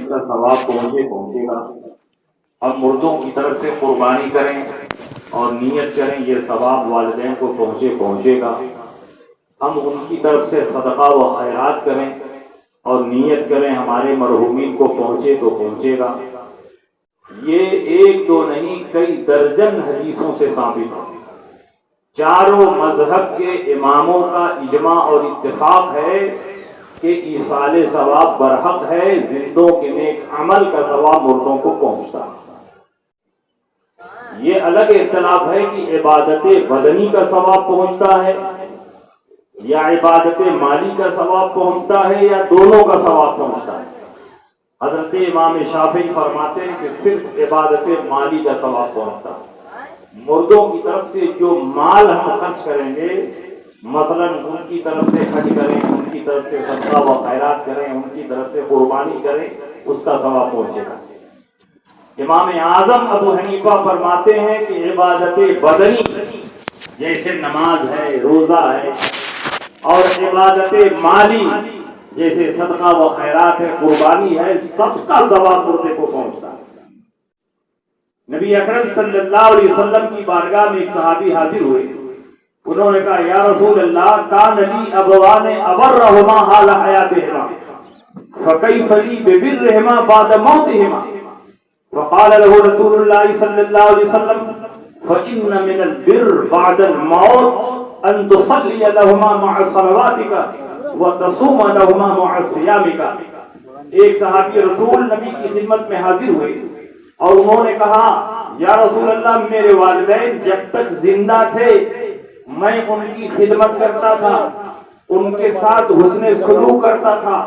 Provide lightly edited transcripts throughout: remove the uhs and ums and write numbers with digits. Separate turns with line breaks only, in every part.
کا ثواب پہنچے گا. اور مردوں کی طرف سے قربانی کریں اور نیت کریں یہ ثواب والدین کو پہنچے گا. ہم ان کی طرف سے صدقہ و خیرات کریں اور نیت کریں ہمارے مرحومین کو پہنچے گا. یہ ایک دو نہیں کئی درجن حدیثوں سے ثابت ہے. چاروں مذہب کے اماموں کا اجماع اور اتفاق ہے کہ ایصال ثواب برحق ہے. زندوں کے نیک عمل کا ثواب مردوں کو پہنچتا ہے. یہ الگ اختلاف ہے کہ عبادت بدنی کا ثواب پہنچتا ہے یا عبادت مالی کا ثواب پہنچتا ہے یا دونوں کا ثواب پہنچتا ہے. حضرت امام شافعی فرماتے ہیں کہ صرف عبادت مالی کا ثواب پہنچتا ہے. مردوں کی طرف سے جو مال ہم خرچ کریں گے، مثلا ان کی طرف سے خرچ کریں، ان کی طرف سے صدقہ و خیرات کریں، ان کی طرف سے قربانی کریں، اس کا ثواب پہنچے گا. امام اعظم ابو حنیفہ فرماتے ہیں کہ عبادت بدنی جیسے نماز ہے، روزہ ہے، اور عبادت مالی جیسے صدقہ و خیرات ہے، قربانی ہے، سب کا ثواب مردے کو پہنچتا ہے. نبی اکرم صلی اللہ علیہ وسلم کی بارگاہ میں ایک صحابی حاضر ہوئے. انہوں نے کہا یا رسول اللہ کان لی ابوان ابرہما حال حیاتہما فکیف لی ببرہما بعد موتہما. وقال له رسول اللہ صلی اللہ علیہ وسلم فإن من البر بعد الموت ان تصلی لہما مع صلواتک وتصوم لہما مع صیامک. ایک صحابی رسول نبی کی خدمت میں حاضر ہوئے اور انہوں نے کہا یا رسول اللہ میرے والدین جب تک زندہ تھے میں ان کی خدمت کرتا تھا، ان کے ساتھ حسن سلوک کرتا تھا،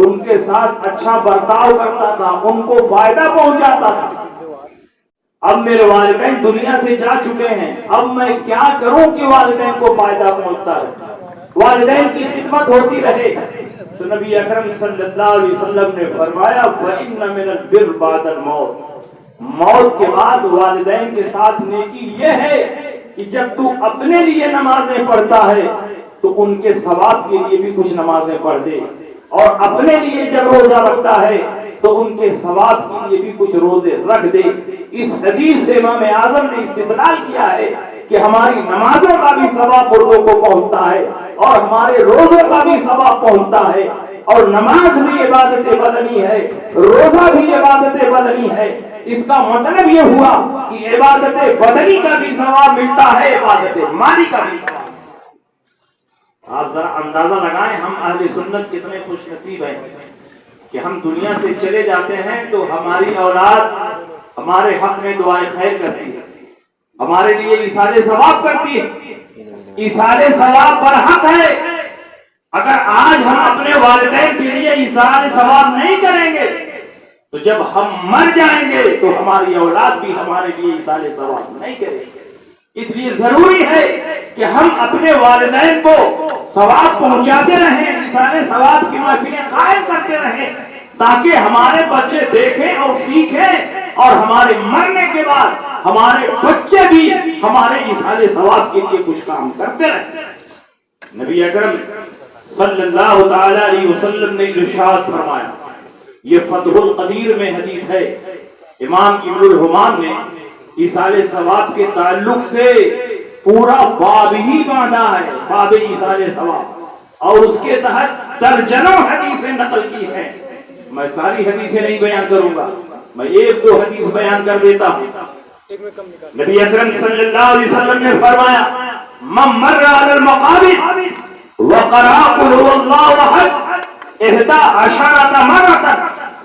ان کے ساتھ اچھا برتاؤ کرتا تھا، ان کو فائدہ پہنچاتا تھا. اب میرے والدین دنیا سے جا چکے ہیں، اب میں کیا کروں کہ والدین کو فائدہ پہنچتا ہے، والدین کی خدمت ہوتی رہے. تو نبی اکرم صلی اللہ علیہ وسلم نے فرمایا فَإِنَّ مِنَ الْبِرِّ بَعْدَ الْمَوْتِ. موت کے بعد والدین کے ساتھ نیکی یہ ہے کہ جب تو اپنے لیے نمازیں پڑھتا ہے تو ان کے ثواب کے لیے بھی کچھ نمازیں پڑھ دے، اور اپنے لیے جب روزہ رکھتا ہے تو ان کے ثواب کے لیے بھی کچھ روزے رکھ دے. اس حدیث سے امام اعظم نے استدلال کیا ہے کہ ہماری نمازوں کا بھی ثواب مردوں کو پہنچتا ہے اور ہمارے روزوں کا بھی ثواب پہنچتا ہے. اور نماز بھی عبادت بدنی ہے، روزہ بھی عبادت بدنی ہے. اس کا مطلب یہ ہوا کہ عبادت بدنی کا بھی ثواب ملتا ہے، عبادت مالی کا بھی ثواب. آپ ذرا اندازہ لگائیں ہم اہل سنت کتنے خوش نصیب ہیں کہ ہم دنیا سے چلے جاتے ہیں تو ہماری اولاد ہمارے حق میں دعائیں خیر کرتی ہے، ہمارے لیے ایصال ثواب کرتی ہے. ایصال ثواب پر حق ہے. اگر آج ہم اپنے والدین کے لیے ایصال ثواب نہیں کریں گے تو جب ہم مر جائیں گے تو ہماری اولاد بھی ہمارے لیے ایصال ثواب نہیں کرے گی. اس لیے ضروری ہے کہ ہم اپنے والدین کو ثواب پہنچاتے رہیں، ایصال ثواب کی محفلیں قائم کرتے رہیں تاکہ ہمارے بچے دیکھیں اور سیکھیں اور ہمارے مرنے کے بعد ہمارے بچے بھی ہمارے ایصال ثواب کے لیے کچھ کام کرتے رہیں. نبی اکرم صلی اللہ تعالی علیہ وسلم نے ارشاد فرمایا، یہ فتح القدیر میں حدیث ہے، امام ابن الحمام نے ایصال ثواب کے تعلق سے پورا باب ہی باندھا ہے، باب ایصال ثواب، اور اس کے تحت درجنوں حدیثیں نقل کی ہیں. میں ساری حدیثیں نہیں بیان کروں گا، میں ایک دو حدیث بیان کر دیتا ہوں. نبی اکرم صلی اللہ علیہ وسلم نے فرمایا من مر علی المقابر وقرأ قل هو الله احد 11 مرة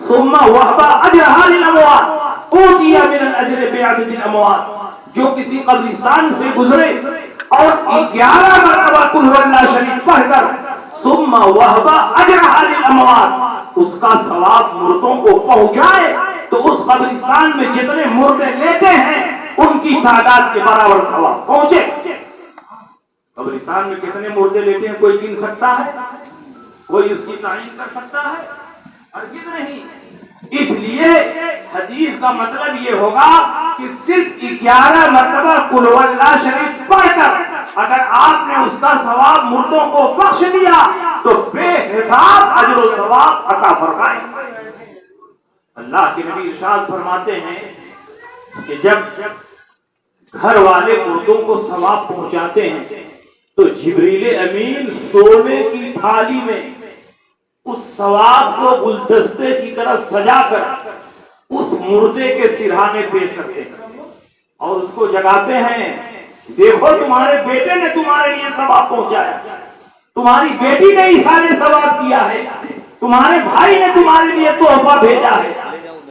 ثم وهب اجرها للاموات اوتي من الاجر بعدد الاموات. جو کسی قبرستان سے گزرے اور 11 مرتبہ قل هو الله شریف پڑھ کر ثم وهب اجرها للاموات اس کا ثواب مردوں کو پہنچائے تو اس قبرستان میں جتنے مردے لیتے ہیں ان کی تعداد کے برابر ثواب پہنچے. قبرستان میں کتنے مردے لیتے ہیں کوئی گن سکتا ہے؟ کوئی اس کی تعین کر سکتا ہے؟ ہرگز نہیں. اس لیے حدیث کا مطلب یہ ہوگا کہ صرف 11 مرتبہ قل هو اللہ شریف پڑھ کر اگر آپ نے اس کا ثواب مردوں کو بخش دیا تو بے حساب اجر و ثواب عطا فرمائے. اللہ کے نبی ارشاد فرماتے ہیں کہ جب گھر والے مردوں کو ثواب پہنچاتے ہیں تو جبریل امین سونے کی تھالی میں اس ثواب کو گلدستے کی طرح سجا کر اس مردے کے سرہانے پیش کرتے ہیں اور اس کو جگاتے ہیں، دیکھو تمہارے بیٹے نے تمہارے لیے ثواب پہنچایا، تمہاری بیٹی نے ایصال ثواب کیا ہے، تمہارے بھائی نے تمہارے لیے تحفہ بھیجا ہے۔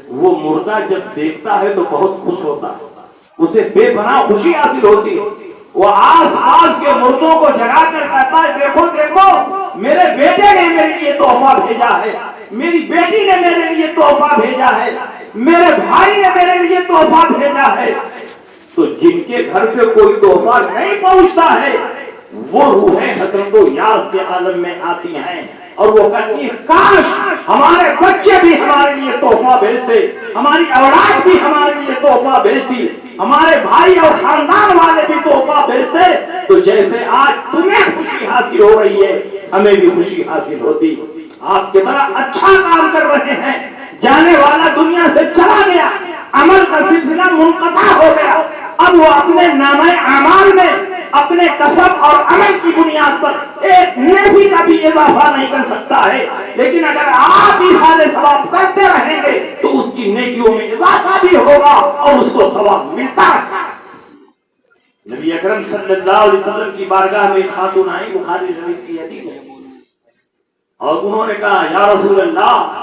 وہ مردہ جب دیکھتا ہے تو بہت خوش ہوتا ہے، اسے بے پناہ خوشی حاصل ہوتی ہے۔ وہ آس پاس کے مردوں کو جگا کر کہتا ہے، دیکھو دیکھو میرے بیٹے نے میرے لیے تحفہ بھیجا ہے، میری بیٹی نے میرے لیے تحفہ بھیجا ہے، میرے بھائی نے میرے لیے تحفہ بھیجا ہے۔ تو جن کے گھر سے کوئی تحفہ نہیں پہنچتا ہے وہ روحیں حسرت و یاس کے عالم میں آتی ہیں اور وہ کہتی ہیں کاش ہمارے بچے بھی ہمارے لیے تحفہ بھیجتے، ہماری اولاد بھی ہمارے لیے تحفہ بھیجتی، ہمارے بھائی اور خاندان والے بھی تحفہ بھیجتے، تو جیسے آج تمہیں خوشی حاصل ہو رہی ہے ہمیں بھی خوشی حاصل ہوتی۔ آپ کتنا اچھا کام کر رہے ہیں، جانے والا دنیا سے چلا گیا، عمل کا سلسلہ منقطع ہو گیا، اب وہ اپنے نامہ اعمال میں اپنے کسب اور عمل کی بنیاد پر ایک نیکی کا بھی اضافہ نہیں کر سکتا ہے، لیکن اگر آپ ایصال ثواب کرتے رہیں گے تو اس کی نیکیوں میں اضافہ بھی ہوگا اور اس کو ثواب ملتا ہے۔ نبی اکرم صلی اللہ علیہ وسلم کی بارگاہ میں خاتون آئی، بخاری شریف کی حدیث ہے، اور انہوں نے کہا یا رسول اللہ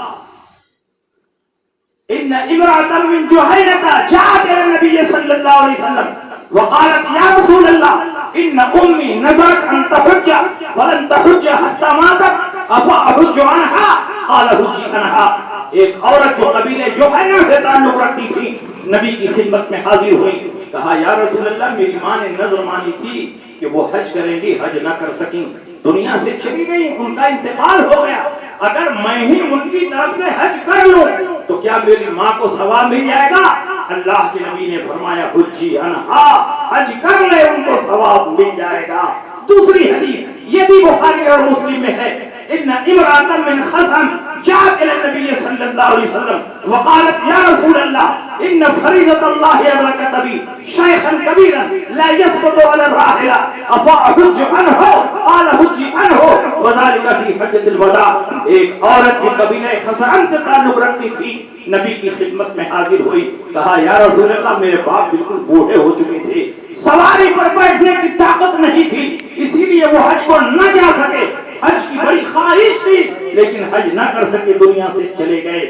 ان امرأة من جحینة جاءت الى النبی صلی اللہ علیہ وسلم وقالت یا رسول اللہ ان امی نظرت ان تحج فلن تحج حتى ماتت افاحج عنها قال حجی عنها۔ ایک عورت جو قبیلے جحینہ سے تعلق رکھتی تھی نبی کی خدمت میں حاضر ہوئی، کہا یا رسول اللہ میری ماں نے نظر مانی تھی کہ وہ حج کریں گی، حج نہ کر سکیں، دنیا سے چلی گئی، ان کا انتقال ہو گیا، اگر میں ہی ان کی طرف سے حج کر لوں تو کیا میری ماں کو ثواب مل جائے گا؟ اللہ کے نبی نے فرمایا حجی عنہا، حج کر لے ان کو ثواب مل جائے گا۔ دوسری حدیث یہ بھی بخاری اور مسلم میں ہے، ان امرأة من خزعم جاءت الى النبي صلی اللہ علیہ وسلم وقالت یا رسول اللہ ان فریضۃ اللہ ادرکت بی شیخا کبیرا لا يثبت على الراحلہ افاحج عنہ قال حج عنہ وذلك في حجۃ الوداع۔ ایک عورت جو قبیلہ خزعم سے تعلق رکھتی تھی نبی کی خدمت میں حاضر ہوئی، کہا یا رسول اللہ میرے باپ بالکل بوڑھے ہو چکے تھے، سواری پر بیٹھنے کی طاقت نہیں تھی، اسی لیے وہ حج کو نہ جا سکے، حج کی بڑی خواہش تھی لیکن حج نہ کر سکے، دنیا سے چلے گئے،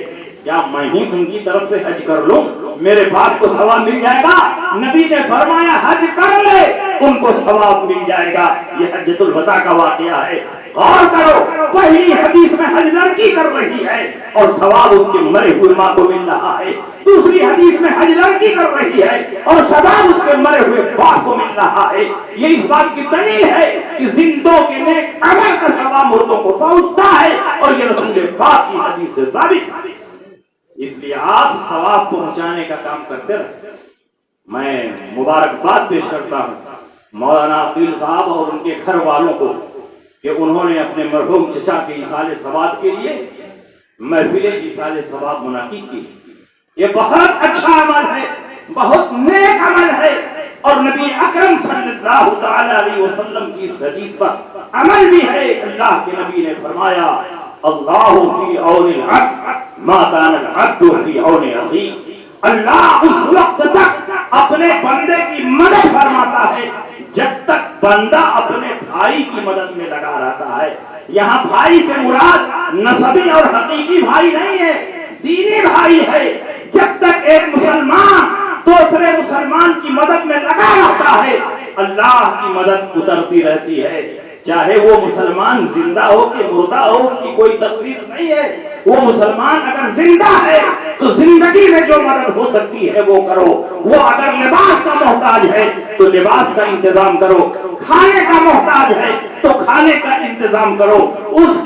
کیا میں ہی ان کی طرف سے حج کر لوں میرے باپ کو ثواب مل جائے گا؟ نبی نے فرمایا حج کر لے ان کو ثواب مل جائے گا۔ یہ حجۃ الوداع کا واقعہ ہے، غور کرو، پہلی حدیث میں حج لڑکی کر رہی ہے اور ثواب اس کے مرے ہوئے ماں کو مل رہا ہے، دوسری حدیث میں حج لڑکی کر رہی ہے اور ثواب اس کے مرے ہوئے باپ کو مل رہا ہے۔ یہ اس بات کی دلیل ہے کہ زندوں کے نیک عمل کا ثواب مردوں کو پہنچتا ہے اور یہ رسول پاک کی حدیث سے ثابت ہے، اس لیے آپ ثواب پہنچانے کا کام کرتے رہے۔ میں مبارکباد پیش کرتا ہوں مولانا عقیل صاحب اور ان کے گھر والوں کو کہ انہوں نے اپنے مرحوم چچا کے ایصال ثواب کے لیے محفل ایصال ثواب منعقد کی۔ یہ بہت اچھا عمل ہے، بہت نیک عمل ہے، اور نبی اکرم صلی اللہ تعالی علیہ وسلم کی اس حدیث پر عمل بھی ہے۔ اللہ کے نبی نے فرمایا اللہ فی عون العبد ما کان العبد فی عون اخیہ، اللہ اس وقت تک اپنے بندے کی مدد فرماتا ہے جب تک بندہ اپنے بھائی کی مدد میں لگا رہتا ہے۔ یہاں بھائی سے مراد نسبی اور حقیقی بھائی نہیں ہے، دینی بھائی ہے۔ جب تک ایک مسلمان دوسرے مسلمان کی مدد میں لگا رہتا ہے اللہ کی مدد اترتی رہتی ہے، چاہے وہ مسلمان زندہ ہو کہ مردہ ہو، اس کی کوئی تفصیل نہیں ہے۔ وہ مسلمان اگر زندہ ہے تو زندگی میں جو مدد ہو سکتی ہے وہ کرو، وہ اگر لباس کا محتاج ہے تو لباس کا انتظام کرو، کھانے کا محتاج ہے تو کھانے کا انتظام کرو، اس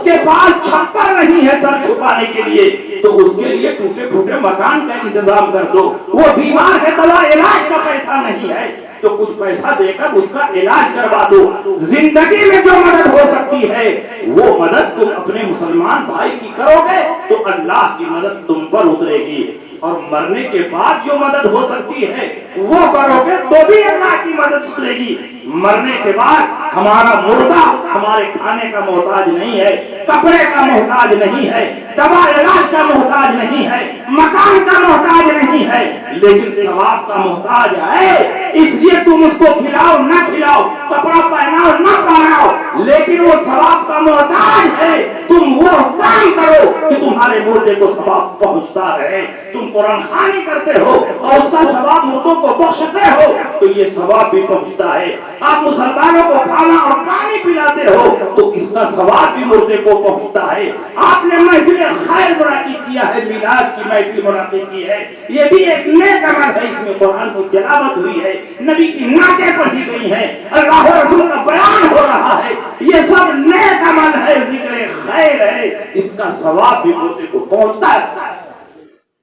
کے پاس چھپر نہیں ہے سر چھپانے کے لیے تو اس کے لیے ٹوٹے پھوٹے مکان کا انتظام کر دو. وہ بیمار ہے, دوا علاج کا پیسہ نہیں ہے تو کچھ پیسہ دے کر اس کا علاج کروا دو. زندگی میں جو مدد ہو سکتی ہے وہ مدد تم اپنے مسلمان بھائی کی کرو گے تو اللہ کی مدد تم پر اترے گی, اور مرنے کے بعد جو مدد ہو سکتی ہے وہ کرو گے تو بھی اللہ کی مدد اترے گی. مرنے کے بعد ہمارا مردہ ہمارے کھانے کا محتاج نہیں ہے, کپڑے کا محتاج نہیں ہے, دوا علاج کا محتاج نہیں ہے, مکان کا محتاج نہیں ہے, لیکن ثواب کا محتاج ہے. اس لیے تم اس کو کھلاؤ نہ کھلاؤ, کپڑا پہناؤ نہ پہناؤ, لیکن وہ ثواب کا محتاج ہے. تم وہ کام کرو کہ تمہارے مردے کو ثواب پہنچتا رہے. تم قرآن خوانی کرتے ہو اور اس کا ثواب مردوں کو بخشتے ہو تو یہ ثواب بھی پہنچتا ہے. آپ مسلمانوں کو کھانا اور پانی پلاتے ہو تو اس کا ثواب بھی مردے کو پہنچتا ہے. آپ نے محفل خیر منعقد کیا ہے, میلاد کی محفل منعقد کی ہے, یہ بھی ایک نیک عمل ہے. اس میں قرآن کی تلاوت ہوئی ہے, نبی کی نعتیں پڑھی گئی ہیں, اللہ و رسول کا بیان ہو رہا ہے, یہ سب نیک عمل ہے, ذکر خیر ہے, اس کا ثواب بھی مردے کو پہنچتا ہے.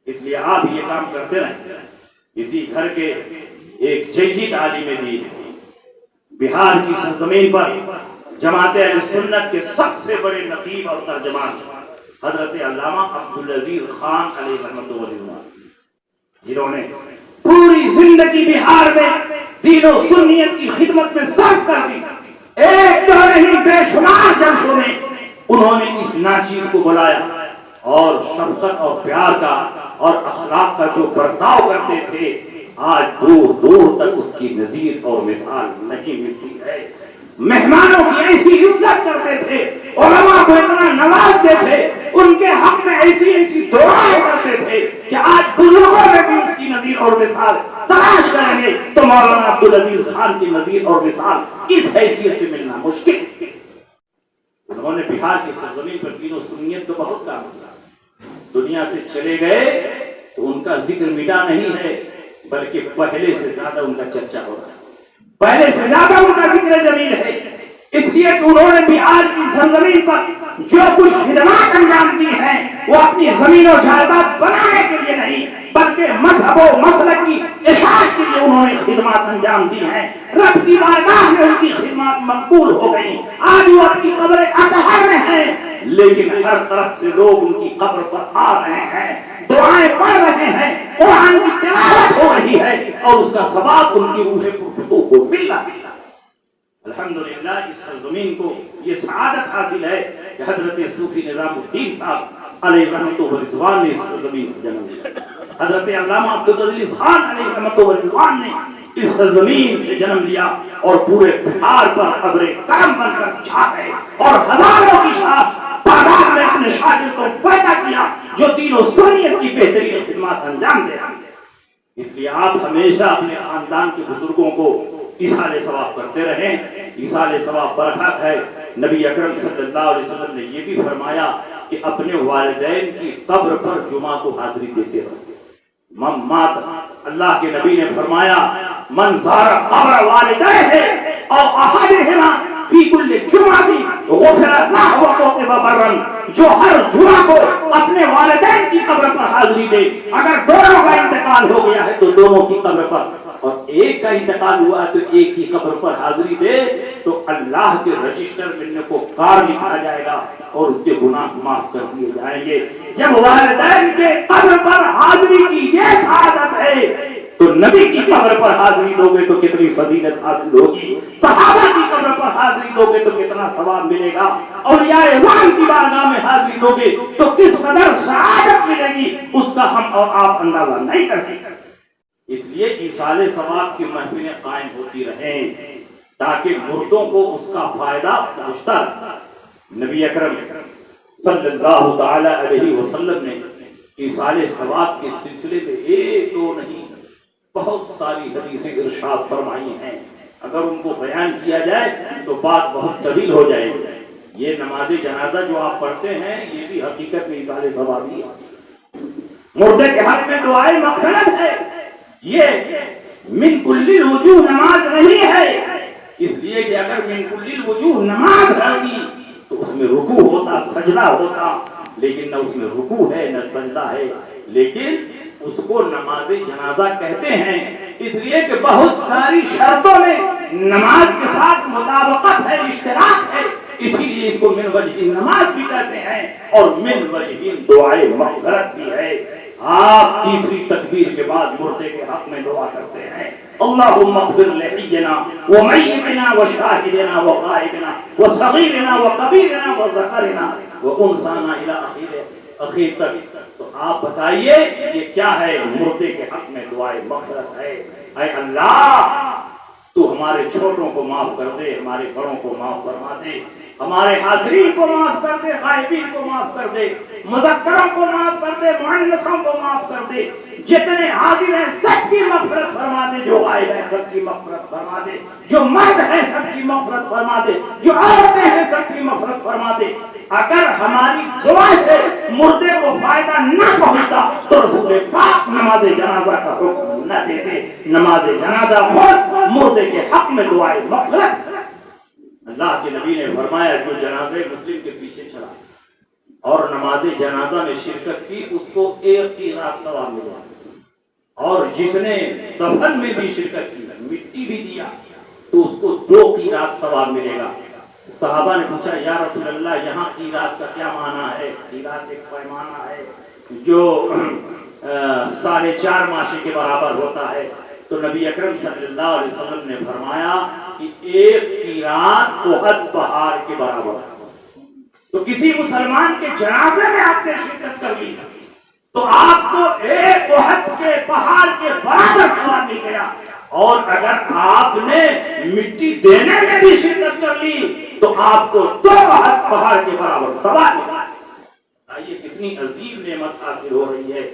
اس لیے آپ یہ کام کرتے رہیں. اسی گھر کے ایک جید عالم دین بہار کی سرزمین پر جماعت اہل سنت کے سب سے بڑے نقیب اور ترجمان حضرت علامہ عبدالعزیز خان علیہ رحمۃ اللہ, جنہوں نے پوری زندگی بہار میں دین و سنیت کی خدمت میں صرف کر دی. ایک دو نہیں بے شمار جلسوں میں انہوں نے اس ناچیز کو بلایا اور شفقت اور پیار کا اور اخلاق کا جو برتاؤ کرتے تھے آج دور دور تک اس کی نظیر اور مثال نہیں ملتی ہے. مہمانوں کی ایسی عزت کرتے تھے, علماء کو اتنا نوازتے تھے, ان کے حق میں ایسی ایسی دعائیں کرتے تھے کہ آج بزرگوں میں بھی اس کی نظیر اور مثال تلاش کریں گے تو مولانا عبدالعزیز خان کی نظیر اور مثال اس حیثیت سے ملنا مشکل. انہوں نے بہار کی سرزمین پر دین و سنیت کا بہت کام کیا. دنیا سے چلے گئے تو ان کا ذکر مٹا نہیں ہے بلکہ پہلے سے زیادہ ان کا چرچا ہو رہا ہے, پہلے سے زیادہ ان کا ذکر جمیل ہے. اس لیے کہ انہوں نے بہار کی سرزمین پر جو کچھ خدمات انجام دی ہیں وہ اپنی زمین و جائیداد بنانے کے لیے نہیں بلکہ مذہب و مسلک کی اشاعت کے لیے انہوں نے خدمات انجام دی ہیں. رب کی بارگاہ میں ان کی خدمات مقبول ہو گئی. آج وہ اپنی قبر اطہر میں ہیں لیکن ہر طرف سے لوگ ان کی قبر پر آ رہے ہیں, دعائیں پڑھ رہے ہیں, قرآن کی تلاوت ہو رہی ہے اور اس کا ثواب ان کی روح پرفتوں کو مل رہا ہے. الحمدللہ اس سرزمین کو یہ سعادت حاصل ہے کہ حضرت صوفی نظام الدین صاحب علیہ رحمۃ و رضوان نے اس سرزمین سے جنم لیا. حضرت علامہ عبدالعزیز خان علیہ رحمۃ و رضوان نے اس سرزمین سے جنم لیا اور پورے بہار پر ابر کرم بن کر چھا گئے اور ہزاروں کی تعداد میں اپنے شاگرد کو پیدا کیا جو دین و سنیت کی بہترین خدمات انجام دے رہے ہیں. اس لیے آپ ہمیشہ اپنے خاندان کے بزرگوں کو ایصال ثواب کرتے رہیں. ایصال ثواب برکت ہے. نبی اکرم صلی اللہ علیہ وسلم نے یہ بھی فرمایا کہ اپنے والدین کی قبر پر جمعہ کو حاضری دیتے رہو. اللہ کے نبی نے فرمایا من زار قبر والدیہ او احدہما فی کل جمعہ غفر لہ وکتب برا, جو ہر جمعہ کو اپنے والدین کی قبر پر حاضری دے, اگر دونوں کا انتقال ہو گیا ہے تو دونوں کی قبر پر, اور ایک کا انتقال ہوا ہے تو ایک کی قبر پر حاضری دے تو اللہ کے رجسٹر میں کو کار لکھا جائے گا اور اس کے گناہ معاف کر دیے جائیں گے. جب والدین کے قبر پر حاضری کی یہ سعادت ہے تو نبی کی قبر پر حاضری دو گے تو کتنی فضیلت حاصل ہوگی, صحابہ کی قبر پر حاضری دو گے تو کتنا ثواب ملے گا, اولیاء اعظام کی بارگاہ میں حاضری دو گے تو کس قدر سعادت ملے گی اس کا ہم اور آپ اندازہ نہیں کر سکتے. اس لیے ایصال ثواب کی محفلیں قائم ہوتی رہیں تاکہ مردوں کو اس کا فائدہ پہنچتا رہے. نبی اکرم صلی اللہ تعالی علیہ وسلم نے ایصال ثواب کے سلسلے میں ایک دو نہیں بہت ساری حدیثیں ارشاد فرمائی ہیں. اگر ان کو بیان کیا جائے تو بات بہت طویل ہو جائے گی. یہ نماز جنازہ جو آپ پڑھتے ہیں یہ بھی حقیقت میں ایصال ثواب ہی ہے. مردے کے حق میں دعائے مغفرت ہے. یہ من کل الوجوہ نماز نہیں ہے, اس لیے کہ اگر من کل الوجوہ نماز ہوتی تو اس میں رکوع ہوتا, سجدہ ہوتا, لیکن نہ اس میں رکوع ہے نہ سجدہ ہے، لیکن اس کو نماز جنازہ کہتے ہیں اس لیے کہ بہت ساری شرطوں میں نماز کے ساتھ مطابقت ہے، اشتراک ہے، اسی لیے اس کو من وجہ نماز بھی کہتے ہیں اور من وجہ دعائے مغفرت بھی ہے۔ آپ تیسری تکبیر کے بعد مردے کے حق میں دعا کرتے ہیں، اللہم اغفر لحینا ومیتنا وشاہدنا وغائبنا وصغیرنا وکبیرنا وذکرنا وانثانا الی اخیر تک۔ تو آپ بتائیے یہ کیا ہے؟ مردے کے حق میں دعائے مغفرت ہے۔ اے اللہ تو ہمارے چھوٹوں کو معاف کر دے، ہمارے بڑوں کو معاف فرما دے، ہمارے حاضرین کو معاف کر دے، غائبین کو معاف کر دے، مذکروں کو معاف کر دے، مؤنثوں کو معاف کر دے، جتنے حاضر ہیں سب کی مغفرت فرما دے، جو غائب ہیں سب کی مغفرت فرما دے، جو مرد ہیں سب کی مغفرت فرما دے، جو عورتیں ہیں سب کی مغفرت فرما دے۔ اگر ہماری دعا سے مردے کو فائدہ نہ پہنچتا تو رسول پاک نماز جنازہ کا حکم نہ دیتے۔ نماز جنازہ خود مردے کے حق میں دعائے مغفرت۔ اللہ کے نبی نے فرمایا جو جنازے مسلم کے پیچھے چلا اور نماز جنازہ میں شرکت کی اس کو 1 قیراط ثواب ملا، اور جس نے دفن میں بھی شرکت کی مٹی بھی دیا تو اس کو 2 قیراط ثواب ملے گا۔ صحابہ نے پوچھا یا رسول اللہ یہاں قیراط کا کیا معنی ہے؟ قیراط ایک پیمانہ ہے جو 4.5 ماشے کے برابر ہوتا ہے۔ تو نبی اکرم صلی اللہ علیہ وسلم نے فرمایا کہ 1 قیراط احد پہاڑ کے برابر ہے۔ تو کسی مسلمان کے جنازے میں آپ نے شرکت کر لی تو آپ کو 1 احد کے پہاڑ کے برابر ثواب مل گیا، اور اگر آپ نے مٹی دینے میں بھی شرکت کر لی تو آپ کو 2 احد پہاڑ کے برابر ثواب ملا۔ یہ کتنی عظیم نعمت حاصل ہو رہی ہے۔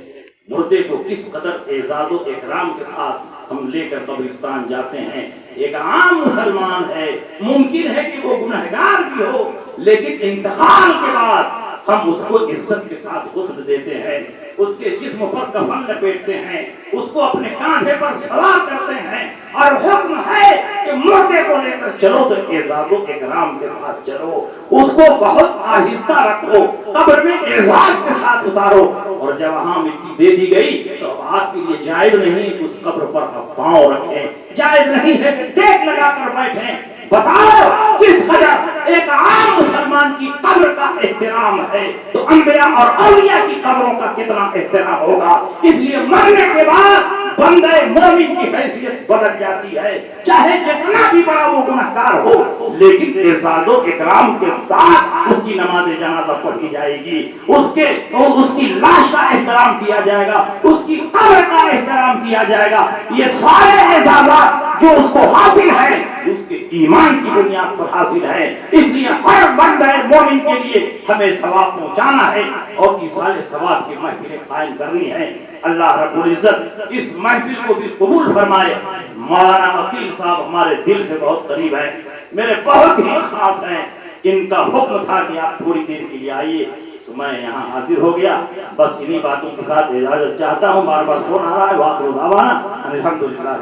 مردے کو کس قدر اعزاز و اکرام کے ساتھ ہم لے کر قبرستان جاتے ہیں۔ ایک عام مسلمان ہے، ممکن ہے کہ وہ گنہگار بھی ہو، لیکن انتقال کے بعد ہم اس کو عزت کے ساتھ غسل دیتے ہیں، اس کے جسم پر کفن لپیٹتے ہیں، اس کو اپنے کاندھے پر سوار کرتے ہیں، اور حکم ہے کہ مردے کو لے کر چلو تو اعزاز و اکرام کے ساتھ چلو، اس کو بہت آہستہ رکھو، قبر میں اعزاز کے ساتھ اتارو، اور جب وہاں مٹی دے دی گئی تو اب آپ کے لیے جائز نہیں اس قبر پر آپ پاؤں رکھیں، جائز نہیں ہے کہ ٹیک لگا کر بیٹھیں۔ بتاؤ کس قدر ایک عام مسلمان کی قبر کا احترام ہے تو انبیاء اور اولیاء کی قبروں کا کتنا احترام ہوگا۔ اس لیے مرنے کے بعد بندہ مومن کی حیثیت بدل جاتی ہے، چاہے جتنا بھی بڑا وہ گنہگار ہو، لیکن اعزاز و اکرام کے ساتھ اس کی نماز جنازہ پڑھی جائے گی، اس کی لاش کا احترام کیا جائے گا، اس کی قبر کا احترام کیا جائے گا۔ یہ سارے اعزازات جو اس کو حاصل ہیں اس کے ایمان کی بنیاد پر حاصل ہے۔ اس لیے ہر بندہ مومن کے لیے ہمیں ثواب پہنچانا ہے اور ایصال ثواب کی محفلیں قائم کرنی ہے۔ اللہ رب العزت اس محفل کو بھی قبول فرمائے۔ مولانا عقیل صاحب ہمارے دل سے بہت قریب ہیں، میرے بہت ہی خاص ہیں، ان کا حکم تھا کہ آپ تھوڑی دیر کے لیے آئیے تو میں یہاں حاضر ہو گیا۔ بس انہی باتوں کے ساتھ اجازت چاہتا ہوں، بار بار فون آ رہا ہے، وآخر دعوانا الحمدللہ۔